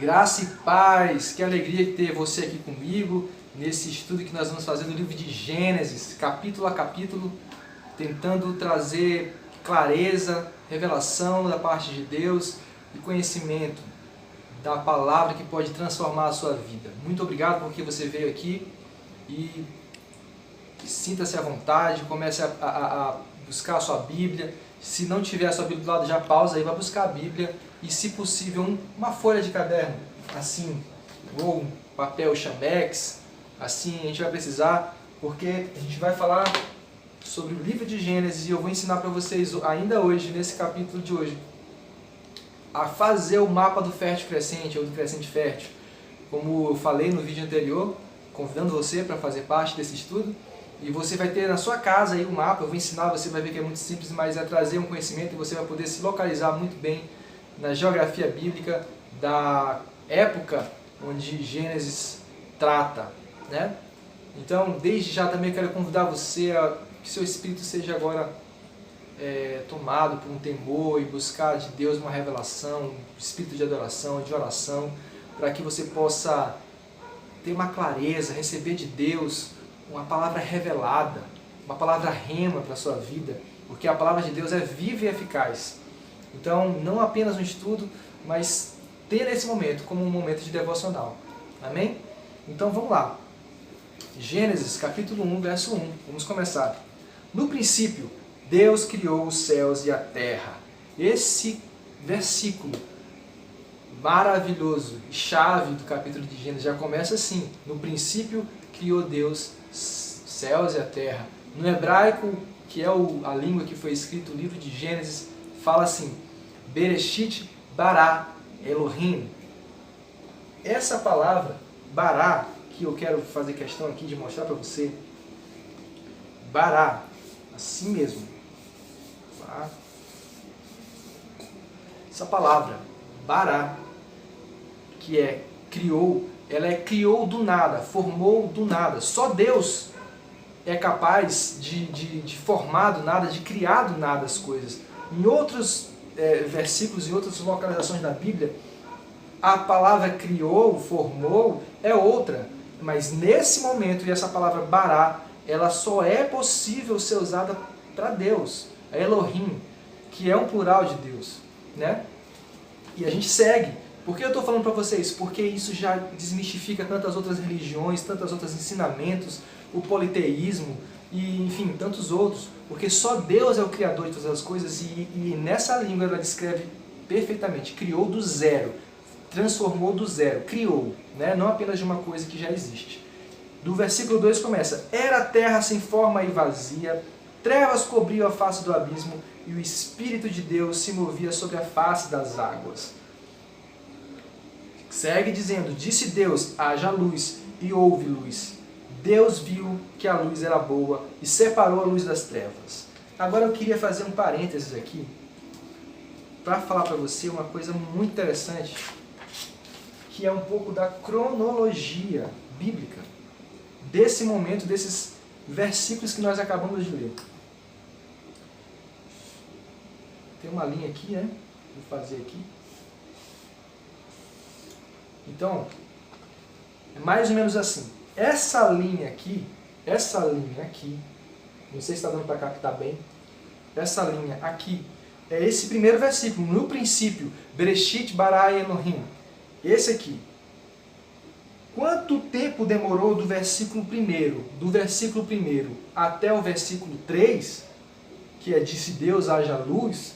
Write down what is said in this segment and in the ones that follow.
Graça e paz, que alegria ter você aqui comigo nesse estudo que nós vamos fazer no livro de Gênesis, capítulo a capítulo, tentando trazer clareza, revelação da parte de Deus e conhecimento da palavra que pode transformar a sua vida. Muito obrigado porque você veio aqui e sinta-se à vontade, comece a buscar a sua Bíblia. Se não tiver a sua Bíblia do lado, já pausa aí, vai buscar a Bíblia e, se possível, uma folha de caderno, assim, ou um papel chamex, assim a gente vai precisar, porque a gente vai falar sobre o livro de Gênesis e eu vou ensinar para vocês ainda hoje, nesse capítulo de hoje, a fazer o mapa do fértil crescente ou do crescente fértil. Como eu falei no vídeo anterior, convidando você para fazer parte desse estudo. E você vai ter na sua casa aí o mapa, eu vou ensinar, você vai ver que é muito simples, mas é trazer um conhecimento e você vai poder se localizar muito bem na geografia bíblica da época onde Gênesis trata, né? Então, desde já também quero convidar você a que seu espírito seja agora tomado por um temor e buscar de Deus uma revelação, um espírito de adoração, de oração, para que você possa ter uma clareza, receber de Deus uma palavra revelada, uma palavra rema para a sua vida, porque a palavra de Deus é viva e eficaz. Então, não apenas um estudo, mas ter esse momento como um momento de devocional. Amém? Então, vamos lá. Gênesis, capítulo 1, verso 1. Vamos começar. No princípio, Deus criou os céus e a terra. Esse versículo maravilhoso, chave do capítulo de Gênesis, já começa assim. No princípio, criou Deus céus e a terra. No hebraico, que é a língua que foi escrito o livro de Gênesis, fala assim: Bereshit bara Elohim. Essa palavra, bara, que eu quero fazer questão aqui de mostrar para você, bara, assim mesmo. Essa palavra, bara, que é criou, ela criou do nada, formou do nada. Só Deus é capaz de formar do nada, de criar do nada as coisas. Em outros versículos, em outras localizações da Bíblia, a palavra criou, formou, é outra. Mas nesse momento, e essa palavra bará, ela só é possível ser usada para Deus. É Elohim, que é um plural de Deus, né? E a gente segue. Por que eu estou falando para vocês? Porque isso já desmistifica tantas outras religiões, tantos outros ensinamentos, o politeísmo e, enfim, tantos outros. Porque só Deus é o Criador de todas as coisas e nessa língua ela descreve perfeitamente. Criou do zero, transformou do zero, criou, né? Não apenas de uma coisa que já existe. Do versículo 2 começa: Era a terra sem forma e vazia, trevas cobriam a face do abismo e o Espírito de Deus se movia sobre a face das águas. Segue dizendo: Disse Deus, haja luz, e houve luz. Deus viu que a luz era boa e separou a luz das trevas. Agora eu queria fazer um parênteses aqui para falar para você uma coisa muito interessante, que é um pouco da cronologia bíblica desse momento, desses versículos que nós acabamos de ler. Tem uma linha aqui, né? Vou fazer aqui. Então, é mais ou menos assim. Essa linha aqui, não sei se está dando para captar bem, essa linha aqui, é esse primeiro versículo, no princípio, Bereshit bara Elohim. Esse aqui. Quanto tempo demorou do versículo 1 até o versículo 3, que é disse Deus haja luz,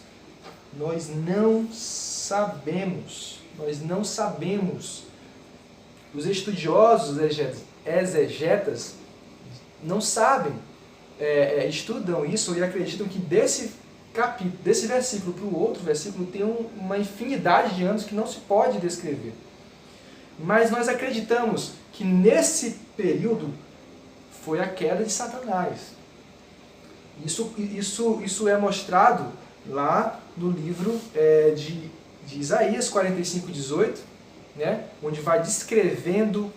nós não sabemos. Nós não sabemos. Os estudiosos exegetas não sabem, estudam isso e acreditam que desse versículo para o outro versículo tem uma infinidade de anos que não se pode descrever. Mas nós acreditamos que nesse período foi a queda de Satanás. Isso é mostrado lá no livro de Isaías 45:18, né, onde vai descrevendo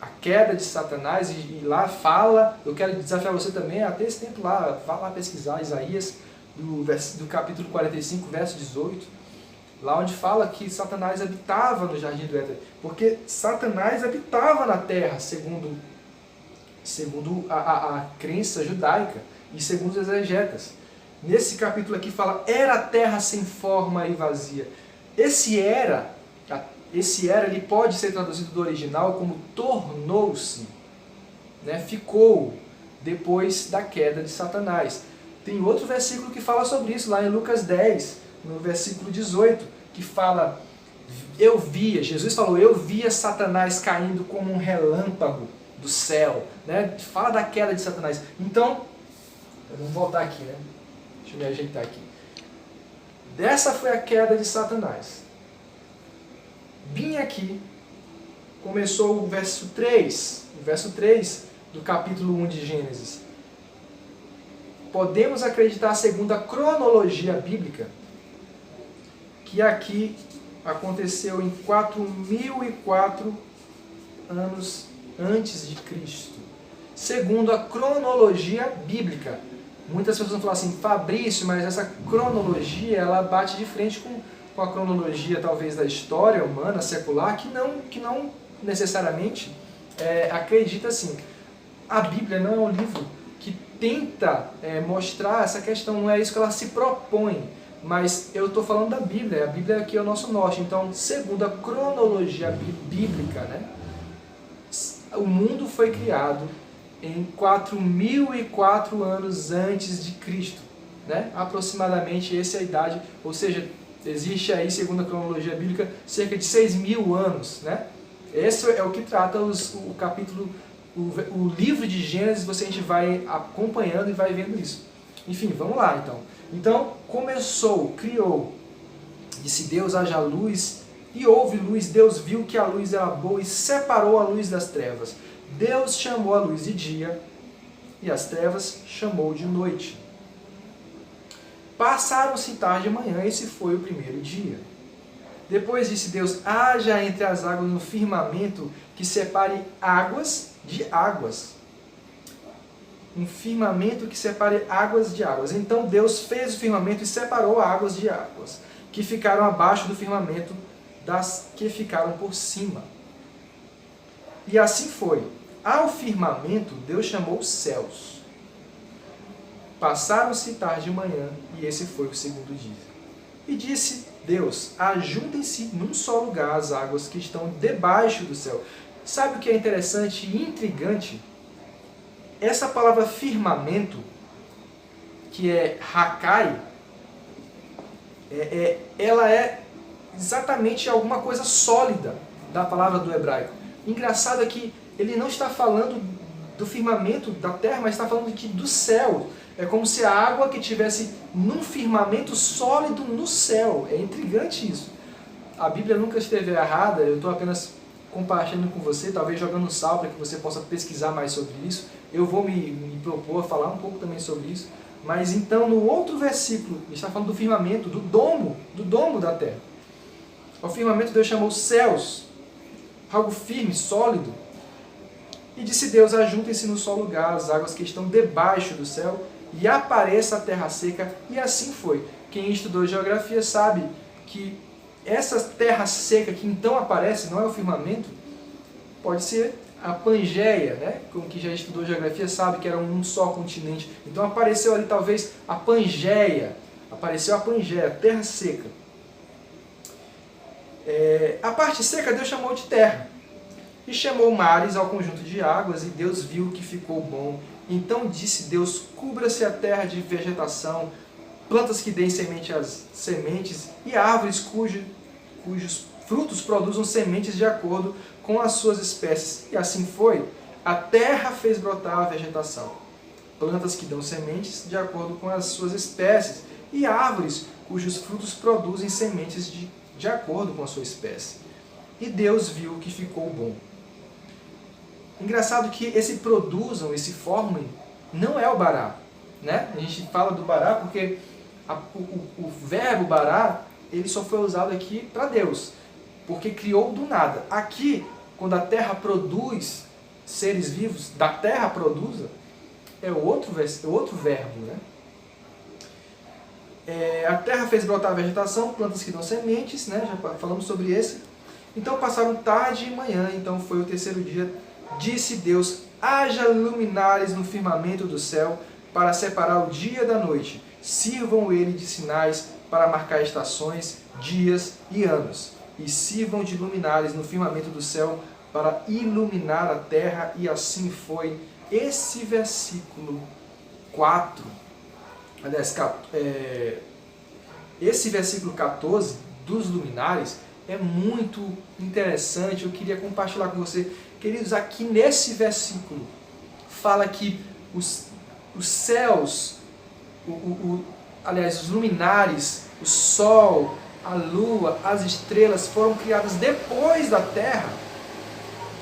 a queda de Satanás e lá fala, eu quero desafiar você também até esse tempo lá, vá lá pesquisar Isaías do capítulo 45, verso 18, Lá onde fala que Satanás habitava no jardim do Éden. Porque Satanás habitava na terra, segundo a crença judaica e segundo os exegetas. Nesse capítulo aqui fala, era a terra sem forma e vazia. Esse era ele pode ser traduzido do original como tornou-se, né? Ficou depois da queda de Satanás. Tem outro versículo que fala sobre isso, lá em Lucas 10, no versículo 18, que fala, Jesus falou, eu via Satanás caindo como um relâmpago do céu, né? Fala da queda de Satanás. Então, vamos voltar aqui, né? Deixa eu me ajeitar aqui. Dessa foi a queda de Satanás. Bem aqui, começou o verso 3, do capítulo 1 de Gênesis. Podemos acreditar, segundo a cronologia bíblica, que aqui aconteceu em 4004 anos antes de Cristo. Segundo a cronologia bíblica. Muitas pessoas vão falar assim, Fabrício, mas essa cronologia ela bate de frente com a cronologia talvez da história humana, secular, que não necessariamente acredita assim. A Bíblia não é um livro que tenta mostrar essa questão, não é isso que ela se propõe. Mas eu estou falando da Bíblia, a Bíblia aqui é o nosso norte. Então, segundo a cronologia bíblica, né, o mundo foi criado em 4004 anos antes de Cristo, né? Aproximadamente essa é a idade, ou seja, existe aí, segundo a cronologia bíblica, cerca de 6.000 anos, né? Esse é o que trata o capítulo, o livro de Gênesis, a gente vai acompanhando e vai vendo isso. Enfim, vamos lá então. Então, criou, disse Deus, haja luz, e houve luz. Deus viu que a luz era boa e separou a luz das trevas. Deus chamou a luz de dia e as trevas chamou de noite. Passaram-se tarde e manhã, esse foi o primeiro dia. Depois disse Deus, haja entre as águas no firmamento que separe águas de águas. Um firmamento que separe águas de águas. Então Deus fez o firmamento e separou águas de águas, que ficaram abaixo do firmamento das que ficaram por cima. E assim foi. Ao firmamento, Deus chamou os céus. Passaram-se tarde e manhã, e esse foi o segundo dia. E disse Deus, ajuntem-se num só lugar as águas que estão debaixo do céu. Sabe o que é interessante e intrigante? Essa palavra firmamento, que é Hakai, ela é exatamente alguma coisa sólida da palavra do hebraico. Engraçado é que ele não está falando do firmamento da terra, mas está falando aqui do céu. É como se a água que estivesse num firmamento sólido no céu. É intrigante isso. A Bíblia nunca esteve errada, eu estou apenas compartilhando com você, talvez jogando sal para que você possa pesquisar mais sobre isso. Eu vou me propor a falar um pouco também sobre isso. Mas então, no outro versículo, ele está falando do firmamento, do domo da terra. Ao firmamento Deus chamou os céus, algo firme, sólido. E disse Deus, ajuntem-se no só lugar as águas que estão debaixo do céu, e apareça a terra seca, e assim foi. Quem estudou geografia sabe que essa terra seca que então aparece, não é o firmamento, pode ser a Pangeia, né? Como que já estudou geografia sabe que era um só continente. Então apareceu ali talvez a Pangeia, terra seca. A parte seca Deus chamou de terra, e chamou mares ao conjunto de águas, e Deus viu que ficou bom. Então disse Deus, cubra-se a terra de vegetação, plantas que deem sementes, e árvores cujos frutos produzam sementes de acordo com as suas espécies. E assim foi. A terra fez brotar a vegetação, plantas que dão sementes de acordo com as suas espécies, e árvores cujos frutos produzem sementes de acordo com a sua espécie. E Deus viu que ficou bom. Engraçado que esse produzam, esse formem, não é o bará, né? A gente fala do bará porque o verbo bará, ele só foi usado aqui para Deus, porque criou do nada. Aqui, quando a terra produz seres vivos, da terra produza, é outro verbo, né? A terra fez brotar a vegetação, plantas que dão sementes, né? Já falamos sobre esse. Então passaram tarde e manhã, então foi o terceiro dia. Disse Deus, haja luminares no firmamento do céu para separar o dia da noite. Sirvam ele de sinais para marcar estações, dias e anos. E sirvam de luminares no firmamento do céu para iluminar a terra. E assim foi. Esse versículo 4, aliás, esse versículo 14 dos luminares é muito interessante. Eu queria compartilhar com você. Queridos, aqui nesse versículo fala que os céus, aliás, os luminares, o sol, a lua, as estrelas foram criadas depois da terra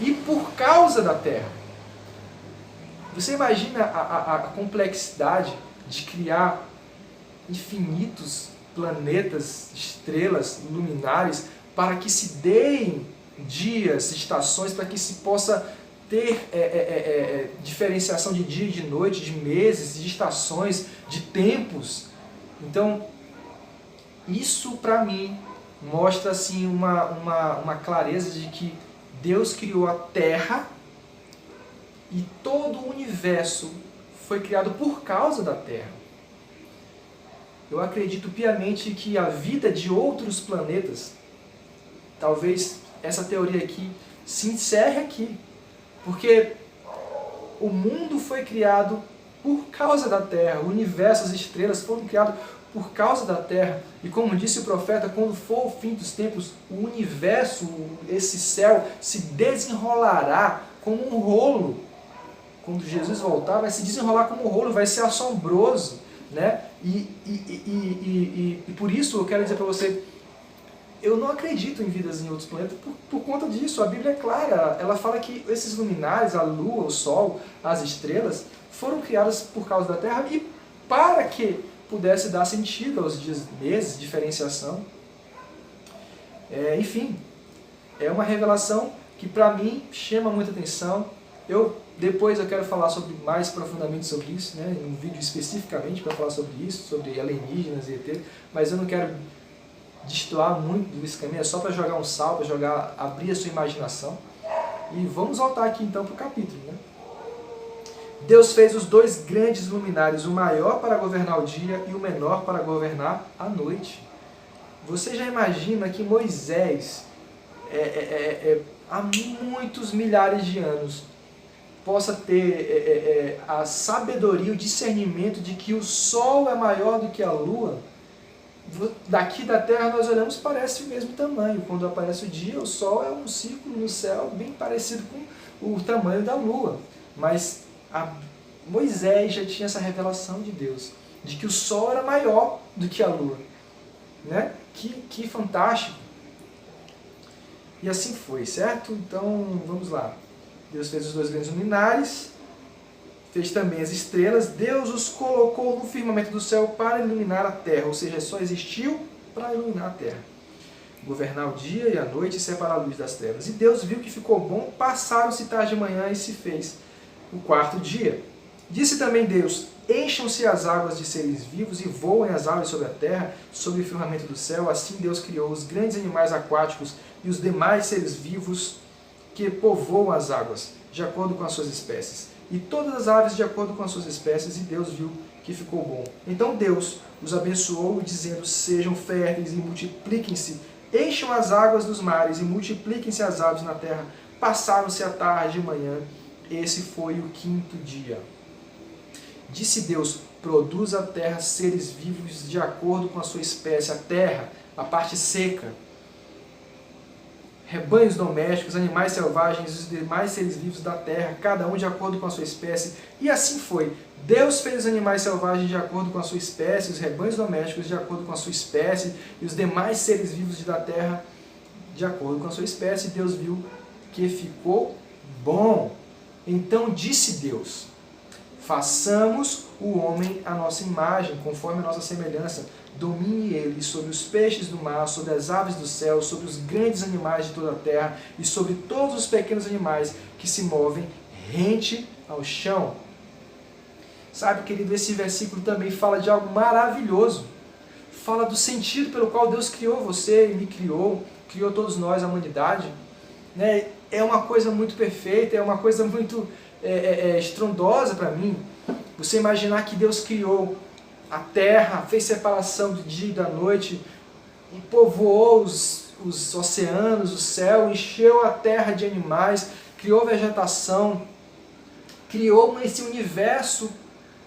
e por causa da terra. Você imagina a complexidade de criar infinitos planetas, estrelas, luminares, para que se deem dias, estações, para que se possa ter diferenciação de dia e de noite, de meses, de estações, de tempos. Então, isso para mim mostra assim, uma clareza de que Deus criou a Terra e todo o universo foi criado por causa da Terra. Eu acredito piamente que a vida de outros planetas, talvez essa teoria aqui se encerre aqui, porque o mundo foi criado por causa da Terra, o universo, as estrelas foram criados por causa da Terra. E como disse o profeta, quando for o fim dos tempos, o universo, esse céu, se desenrolará como um rolo. Quando Jesus voltar, vai se desenrolar como um rolo, vai ser assombroso, né? E por isso eu quero dizer para você, eu não acredito em vidas em outros planetas por conta disso. A Bíblia é clara, ela fala que esses luminares, a lua, o sol, as estrelas, foram criadas por causa da Terra e para que pudesse dar sentido aos dias, meses, diferenciação. Enfim, é uma revelação que para mim chama muita atenção. Depois eu quero falar mais profundamente sobre isso, né, em um vídeo especificamente para falar sobre isso, sobre alienígenas e ET, mas eu não quero destoar muito desse caminho, é só para jogar um sal, para abrir a sua imaginação. E vamos voltar aqui então para o capítulo. Né? Deus fez os dois grandes luminares, o maior para governar o dia e o menor para governar a noite. Você já imagina que Moisés, há muitos milhares de anos, possa ter a sabedoria, o discernimento de que o sol é maior do que a lua? Daqui da Terra nós olhamos, parece o mesmo tamanho. Quando aparece o dia, o sol é um círculo no céu bem parecido com o tamanho da lua. Mas Moisés já tinha essa revelação de Deus, de que o sol era maior do que a lua. Né? Que fantástico! E assim foi, certo? Então, vamos lá. Deus fez os dois grandes luminares, fez também as estrelas. Deus os colocou no firmamento do céu para iluminar a terra, ou seja, só existiu para iluminar a terra. Governar o dia e a noite e separar a luz das trevas. E Deus viu que ficou bom, passaram-se tarde e manhã e se fez o quarto dia. Disse também Deus, encham-se as águas de seres vivos e voem as aves sobre a terra, sobre o firmamento do céu. Assim Deus criou os grandes animais aquáticos e os demais seres vivos que povoam as águas, de acordo com as suas espécies. E todas as aves de acordo com as suas espécies, e Deus viu que ficou bom. Então Deus os abençoou, dizendo, sejam férteis e multipliquem-se, encham as águas dos mares e multipliquem-se as aves na terra. Passaram-se a tarde e manhã, esse foi o quinto dia. Disse Deus, produz a terra seres vivos de acordo com a sua espécie, a terra, a parte seca, rebanhos domésticos, animais selvagens, os demais seres vivos da terra, cada um de acordo com a sua espécie. E assim foi. Deus fez os animais selvagens de acordo com a sua espécie, os rebanhos domésticos de acordo com a sua espécie, e os demais seres vivos da terra de acordo com a sua espécie. E Deus viu que ficou bom. Então disse Deus, façamos o homem à nossa imagem, conforme a nossa semelhança. Domine ele sobre os peixes do mar, sobre as aves do céu, sobre os grandes animais de toda a terra e sobre todos os pequenos animais que se movem rente ao chão. Sabe, querido, esse versículo também fala de algo maravilhoso. fala do sentido pelo qual Deus criou você e me criou, criou todos nós, a humanidade. Né? É uma coisa muito perfeita, é uma coisa muito estrondosa para mim. Você imaginar que Deus criou a terra, fez separação do dia e da noite, e povoou os oceanos, o céu, encheu a terra de animais, criou vegetação, criou esse universo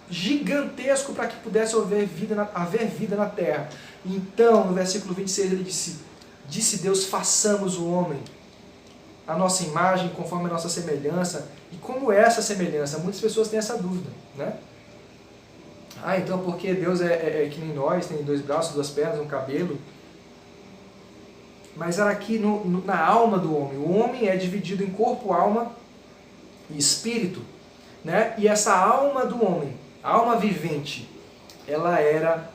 gigantesco para que pudesse haver vida na terra. Então, no versículo 26 ele disse Deus, façamos o homem a nossa imagem, conforme a nossa semelhança. E como é essa semelhança? Muitas pessoas têm essa dúvida, né? Então porque Deus é que nem nós, tem 2 braços, 2 pernas, um cabelo. Mas era aqui na alma do homem. O homem é dividido em corpo, alma e espírito, né? E essa alma do homem, a alma vivente, ela era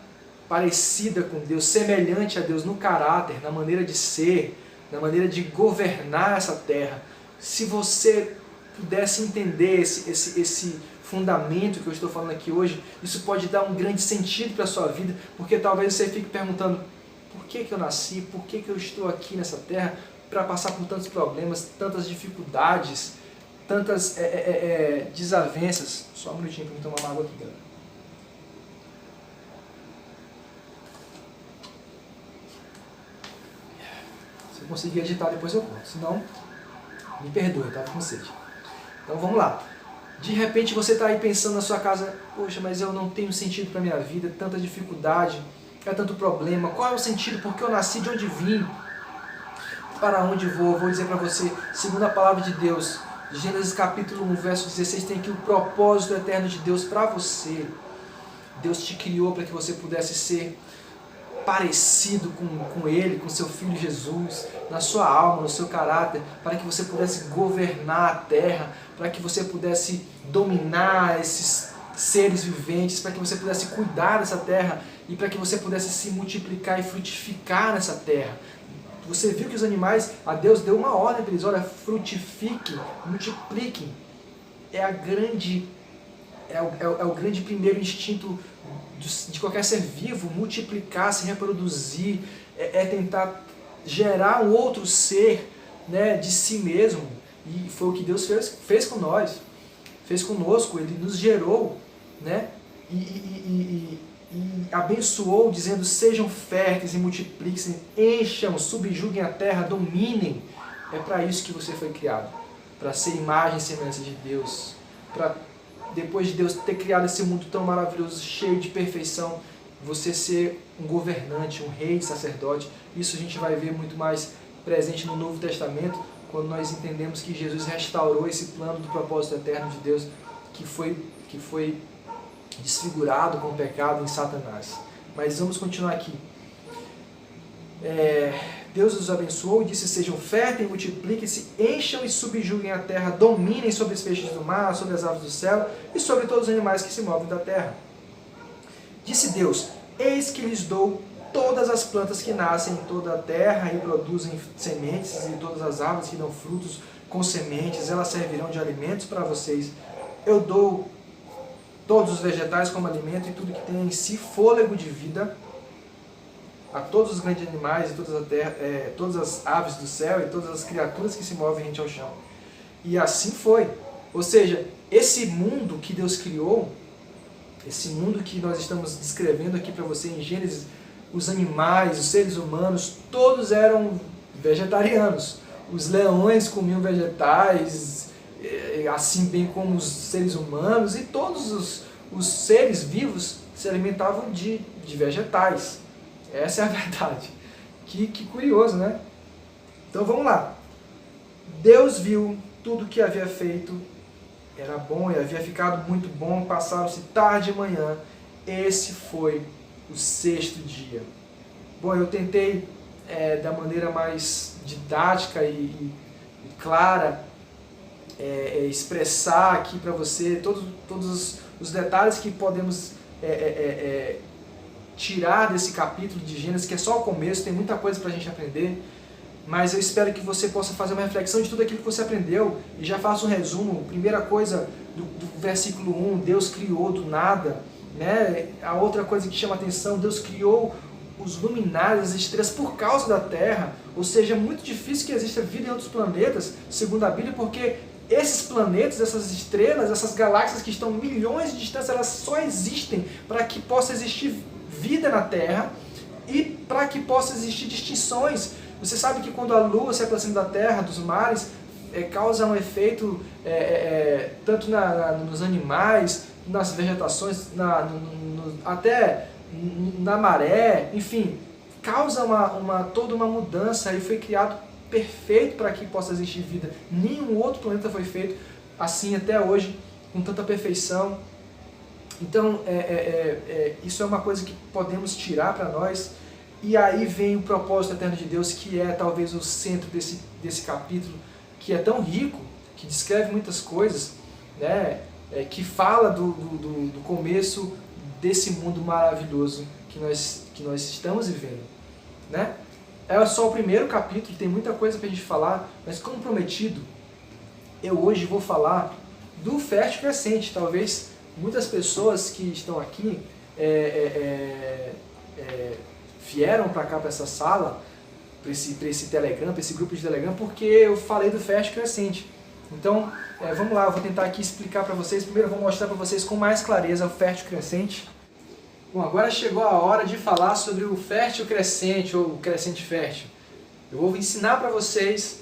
parecida com Deus, semelhante a Deus no caráter, na maneira de ser, na maneira de governar essa terra. Se você pudesse entender esse fundamento que eu estou falando aqui hoje, isso pode dar um grande sentido para a sua vida, porque talvez você fique perguntando, por que eu nasci, por que eu estou aqui nessa terra, para passar por tantos problemas, tantas dificuldades, tantas desavenças. Só um minutinho para me tomar uma água aqui, galera. Se eu conseguir editar, depois eu conto. Senão, me perdoe, eu estava com sede. Então vamos lá. De repente você está aí pensando na sua casa, poxa, mas eu não tenho sentido para a minha vida, tanta dificuldade, é tanto problema. Qual é o sentido? Por que eu nasci? De onde vim? Para onde vou? Vou dizer para você, segundo a palavra de Deus, Gênesis capítulo 1, verso 16, tem aqui o propósito eterno de Deus para você. Deus te criou para que você pudesse ser parecido com Ele, com seu Filho Jesus, na sua alma, no seu caráter, para que você pudesse governar a terra, para que você pudesse dominar esses seres viventes, para que você pudesse cuidar dessa terra e para que você pudesse se multiplicar e frutificar nessa terra. Você viu que os animais, a Deus deu uma ordem para eles, olha, frutifiquem, multipliquem. É o grande primeiro instinto de qualquer ser vivo, multiplicar, se reproduzir, tentar gerar um outro ser, né, de si mesmo. E foi o que Deus fez com nós, fez conosco, Ele nos gerou, né, e abençoou, dizendo, sejam férteis e multipliquem, encham, subjuguem a terra, dominem. É para isso que você foi criado, para ser imagem e semelhança de Deus, para depois de Deus ter criado esse mundo tão maravilhoso, cheio de perfeição, você ser um governante, um rei, sacerdote. Isso a gente vai ver muito mais presente no Novo Testamento, quando nós entendemos que Jesus restaurou esse plano do propósito eterno de Deus, que foi desfigurado com o pecado em Satanás. Mas vamos continuar aqui. Deus os abençoou e disse, sejam férteis, multipliquem-se, encham e subjuguem a terra, dominem sobre os peixes do mar, sobre as aves do céu e sobre todos os animais que se movem da terra. Disse Deus, eis que lhes dou todas as plantas que nascem em toda a terra e produzem sementes, e todas as árvores que dão frutos com sementes, elas servirão de alimentos para vocês. Eu dou todos os vegetais como alimento e tudo que tem em si fôlego de vida, a todos os grandes animais e todas as aves do céu e todas as criaturas que se movem rente ao chão. E assim foi. Ou seja, esse mundo que Deus criou, esse mundo que nós estamos descrevendo aqui para você em Gênesis, os animais, os seres humanos, todos eram vegetarianos. Os leões comiam vegetais, assim bem como os seres humanos, e todos os seres vivos se alimentavam de vegetais. Essa é a verdade. Que curioso, né? Então vamos lá. Deus viu tudo que havia feito, era bom e havia ficado muito bom, passaram-se tarde e manhã. Esse foi o 6º dia. Bom, eu tentei da maneira mais didática e clara expressar aqui para você todos os detalhes que podemos tirar desse capítulo de Gênesis, que é só o começo, tem muita coisa para a gente aprender, mas eu espero que você possa fazer uma reflexão de tudo aquilo que você aprendeu e já faça um resumo. Primeira coisa do versículo 1, Deus criou do nada, né? A outra coisa que chama a atenção, Deus criou os luminares, as estrelas, por causa da Terra. Ou seja, é muito difícil que exista vida em outros planetas, segundo a Bíblia, porque esses planetas, essas estrelas, essas galáxias que estão milhões de distância, elas só existem para que possa existir vida na Terra e para que possa existir distinções. Você sabe que quando a Lua se aproxima da Terra, dos mares, causa um efeito tanto nos animais, nas vegetações, até na maré, enfim, causa toda uma mudança e foi criado perfeito para que possa existir vida. Nenhum outro planeta foi feito assim até hoje, com tanta perfeição. Então, isso é uma coisa que podemos tirar para nós. E aí vem o propósito eterno de Deus, que é talvez o centro desse capítulo, que é tão rico, que descreve muitas coisas, né? Que fala do começo desse mundo maravilhoso que nós estamos vivendo, né? É só o primeiro capítulo, tem muita coisa para a gente falar, mas como prometido, eu hoje vou falar do fértil crescente. Talvez muitas pessoas que estão aqui vieram para cá, para essa sala, para esse Telegram, para esse grupo de Telegram, porque eu falei do fértil crescente. Então, vamos lá, eu vou tentar aqui explicar para vocês. Primeiro eu vou mostrar para vocês com mais clareza o fértil crescente. Bom, agora chegou a hora de falar sobre o fértil crescente, ou o crescente fértil. Eu vou ensinar para vocês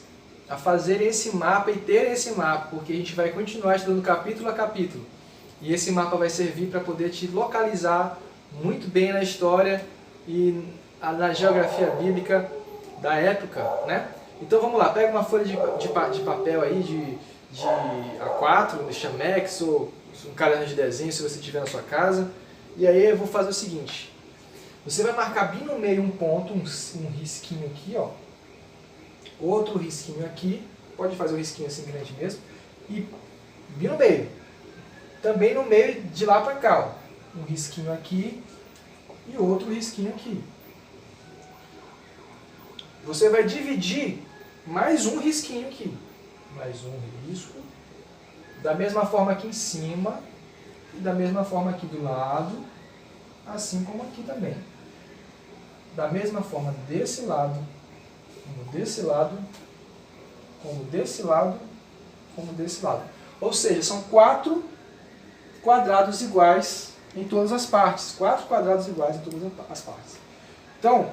a fazer esse mapa e ter esse mapa, porque a gente vai continuar estudando capítulo a capítulo. E esse mapa vai servir para poder te localizar muito bem na história e na geografia bíblica da época, né? Então vamos lá, pega uma folha de papel aí, de A4, de Chamex, ou um caderno de desenho, se você tiver na sua casa. E aí eu vou fazer o seguinte, você vai marcar bem no meio um ponto, um risquinho aqui, ó. Outro risquinho aqui, pode fazer um risquinho assim grande mesmo, e bem no meio. Também no meio de lá pra cá, ó. Um risquinho aqui e outro risquinho aqui. Você vai dividir mais um risquinho aqui. Mais um risco. Da mesma forma aqui em cima. E da mesma forma aqui do lado. Assim como aqui também. Da mesma forma desse lado. Como desse lado. Como desse lado. Como desse lado. Ou seja, são 4 quadrados iguais em todas as partes. 4 quadrados iguais em todas as partes. Então,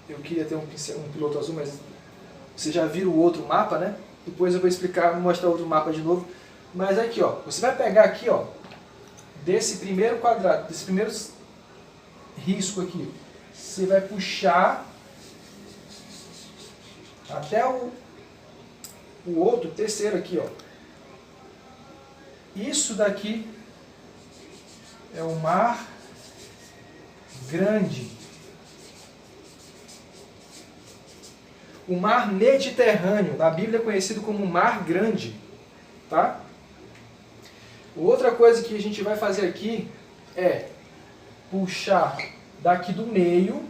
eu queria ter um piloto azul, mas você já viu o outro mapa, né? Depois eu vou explicar, vou mostrar outro mapa de novo. Mas aqui, ó, você vai pegar aqui, ó, desse primeiro quadrado, desse primeiro risco aqui, você vai puxar até o outro, terceiro aqui, ó. Isso daqui é o Mar Grande. O Mar Mediterrâneo, na Bíblia é conhecido como Mar Grande, tá? Outra coisa que a gente vai fazer aqui é puxar daqui do meio.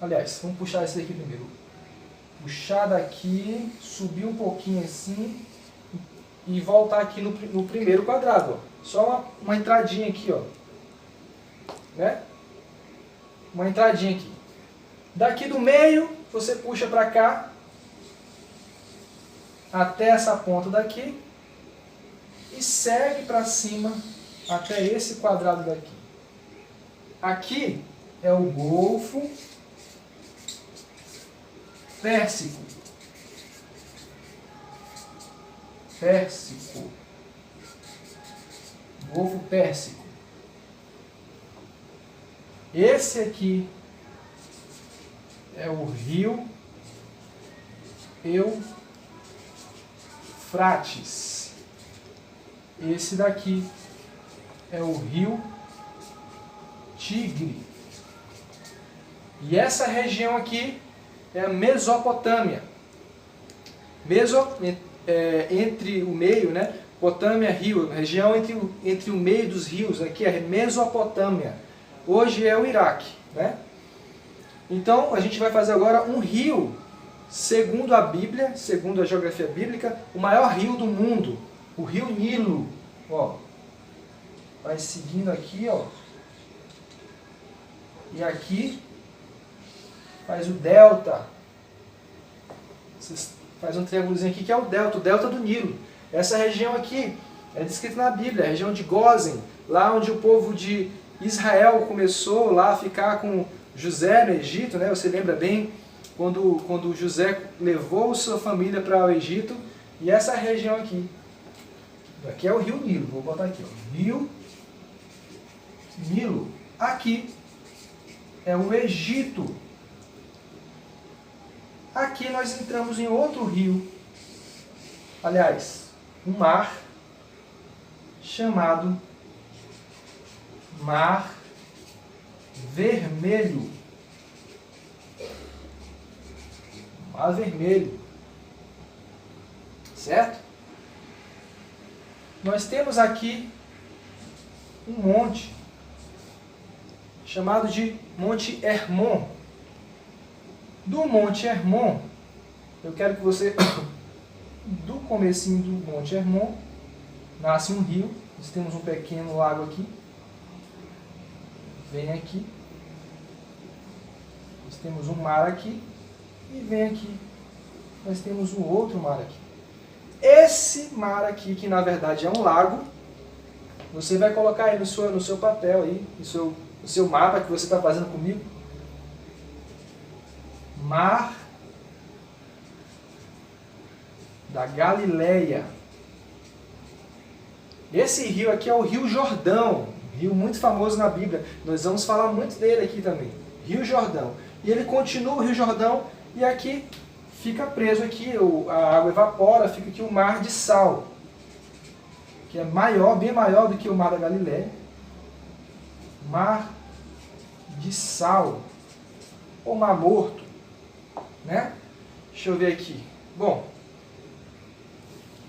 Aliás, vamos puxar esse daqui primeiro. Puxar daqui, subir um pouquinho assim e voltar aqui no primeiro quadrado, ó. Só uma entradinha aqui, ó. Né? Uma entradinha aqui. Daqui do meio, você puxa para cá, até essa ponta daqui, e segue para cima até esse quadrado daqui. Aqui é o Golfo Pérsico. Golfo Pérsico. Esse aqui é o rio Eufrates. Esse daqui é o rio Tigre. E essa região aqui é a Mesopotâmia. Entre o meio, né? Potâmia, rio, região entre o meio dos rios, aqui é Mesopotâmia. Hoje é o Iraque, né? Então, a gente vai fazer agora um rio, segundo a Bíblia, segundo a geografia bíblica, o maior rio do mundo, o rio Nilo. Ó, vai seguindo aqui, ó, e aqui faz o delta. Faz um triângulozinho aqui que é o delta do Nilo. Essa região aqui é descrita na Bíblia, a região de Gósen, lá onde o povo de Israel começou lá a ficar com José no Egito, né? Você lembra bem quando José levou sua família para o Egito, e essa região aqui é o rio Nilo, vou botar aqui, ó, rio Nilo, aqui é o Egito. Aqui nós entramos em outro rio, aliás, um mar, chamado Mar Vermelho. Mar Vermelho. Certo? Nós temos aqui um monte, chamado de Monte Hermon. Do Monte Hermon, eu quero que você, do comecinho do Monte Hermon, nasce um rio. Nós temos um pequeno lago aqui. Vem aqui. Nós temos um mar aqui. E vem aqui. Nós temos um outro mar aqui. Esse mar aqui, que na verdade é um lago, você vai colocar aí no seu papel, aí, no seu mapa que você está fazendo comigo. Mar da Galileia. Esse rio aqui é o Rio Jordão, rio muito famoso na Bíblia. Nós vamos falar muito dele aqui também. Rio Jordão. E ele continua o Rio Jordão e aqui fica preso aqui, a água evapora, fica aqui o Mar de Sal, que é maior, bem maior do que o Mar da Galileia. Mar de Sal, ou Mar Morto, né? Deixa eu ver aqui. Bom,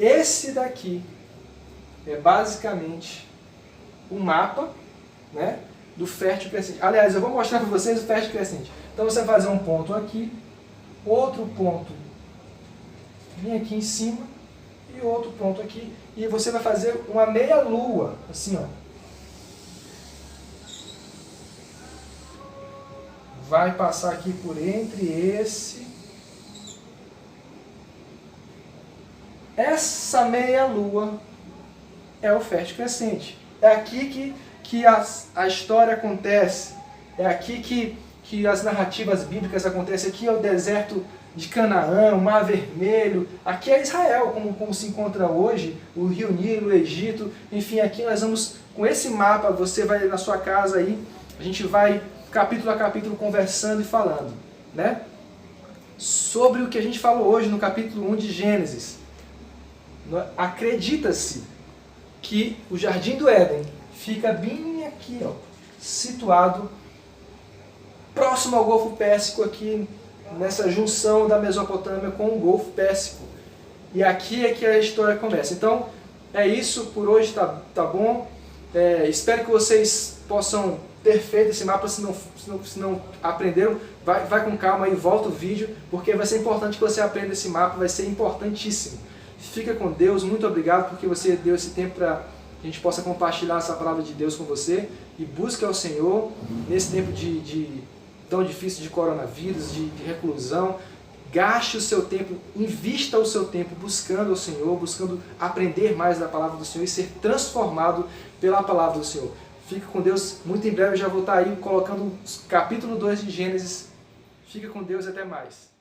esse daqui é basicamente um mapa, né, do fértil crescente. Aliás, eu vou mostrar para vocês o fértil crescente. Então você vai fazer um ponto aqui, outro ponto bem aqui em cima e outro ponto aqui. E você vai fazer uma meia lua, assim, ó. Vai passar aqui por entre esse. Essa meia lua é o fértil crescente. É aqui que a história acontece. É aqui que as narrativas bíblicas acontecem. Aqui é o deserto de Canaã, o Mar Vermelho. Aqui é Israel, como se encontra hoje, o Rio Nilo, o Egito. Enfim, aqui nós vamos, com esse mapa, você vai na sua casa aí, a gente vai capítulo a capítulo conversando e falando, né? Sobre o que a gente falou hoje no capítulo 1 de Gênesis. Acredita-se que o Jardim do Éden fica bem aqui, ó, situado próximo ao Golfo Pérsico, aqui nessa junção da Mesopotâmia com o Golfo Pérsico. E aqui é que a história começa. Então, é isso por hoje, tá bom? Espero que vocês possam ter feito esse mapa. Se não aprenderam, vai com calma e volta o vídeo, porque vai ser importante que você aprenda esse mapa, vai ser importantíssimo. Fica com Deus, muito obrigado porque você deu esse tempo para que a gente possa compartilhar essa palavra de Deus com você, e busque ao Senhor nesse tempo tão difícil de coronavírus, de reclusão. Gaste o seu tempo, invista o seu tempo buscando ao Senhor, buscando aprender mais da palavra do Senhor e ser transformado pela palavra do Senhor. Fica com Deus, muito em breve eu já vou estar aí colocando o capítulo 2 de Gênesis. Fica com Deus e até mais.